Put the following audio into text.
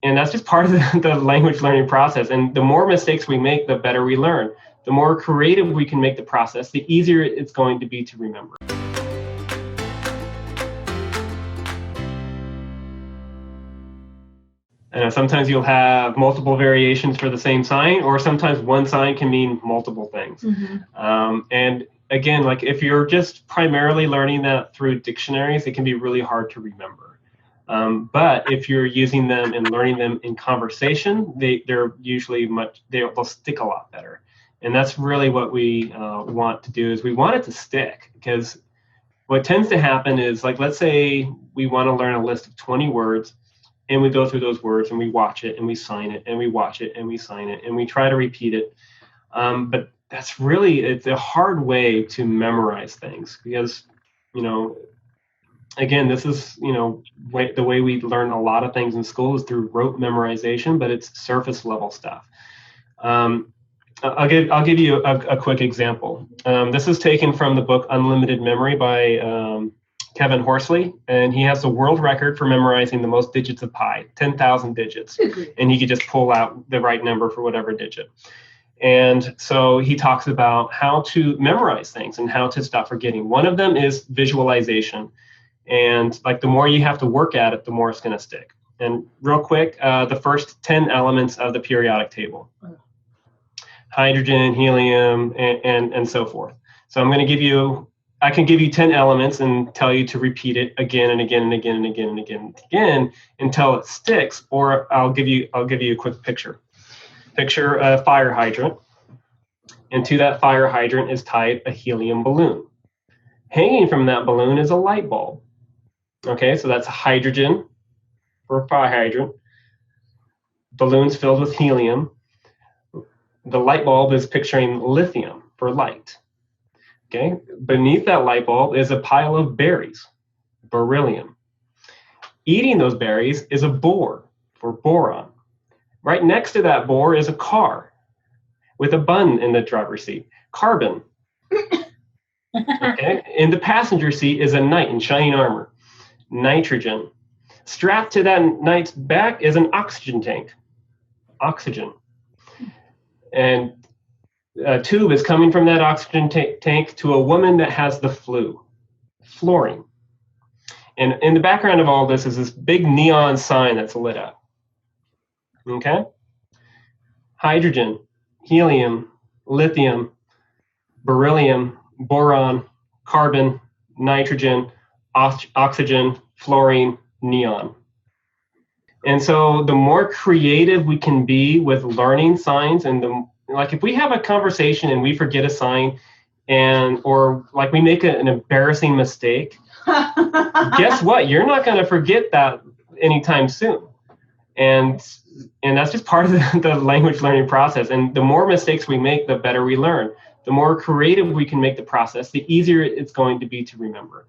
And that's just part of the language learning process. And the more mistakes we make, the better we learn. The more creative we can make the process, the easier it's going to be to remember. And sometimes you'll have multiple variations for the same sign, or sometimes one sign can mean multiple things. And again, like if you're just primarily learning that through dictionaries, it can be really hard to remember. But if you're using them and learning them in conversation, they're usually they'll stick a lot better. And that's really what we want to do, is we want it to stick, because what tends to happen is, like, let's say we want to learn a list of 20 words, and we go through those words and we watch it and we sign it and we watch it and we sign it and we try to repeat it. But it's a hard way to memorize things, because, again, this is, the way we learn a lot of things in school is through rote memorization, but it's surface level stuff. I'll give you a quick example. This is taken from the book Unlimited Memory by Kevin Horsley, and he has the world record for memorizing the most digits of pi, 10,000 digits, and he could just pull out the right number for whatever digit. And so he talks about how to memorize things and how to stop forgetting. One of them is visualization, and like the more you have to work at it, the more it's going to stick. And real quick, the first 10 elements of the periodic table: hydrogen, helium, and so forth. So I can give you 10 elements and tell you to repeat it again and again and again and again and again and again until it sticks. Or I'll give you a quick picture. Picture a fire hydrant, and to that fire hydrant is tied a helium balloon. Hanging from that balloon is a light bulb. Okay, so that's hydrogen for a fire hydrant. Balloon's filled with helium. The light bulb is picturing lithium for light. Okay, beneath that light bulb is a pile of berries, beryllium. Eating those berries is a bore for boron. Right next to that bore is a car with a button in the driver's seat, carbon. Okay, in the passenger seat is a knight in shining armor, nitrogen. Strapped to that knight's back is an oxygen tank, oxygen. And a tube is coming from that oxygen tank to a woman that has the flu, fluorine. And in the background of all this is this big neon sign that's lit up. Okay? Hydrogen, helium, lithium, beryllium, boron, carbon, nitrogen, oxygen, fluorine, neon. And so the more creative we can be with learning signs, and like if we have a conversation and we forget a sign, or like we make an embarrassing mistake, guess what? You're not going to forget that anytime soon. And that's just part of the language learning process. And the more mistakes we make, the better we learn. The more creative we can make the process, the easier it's going to be to remember.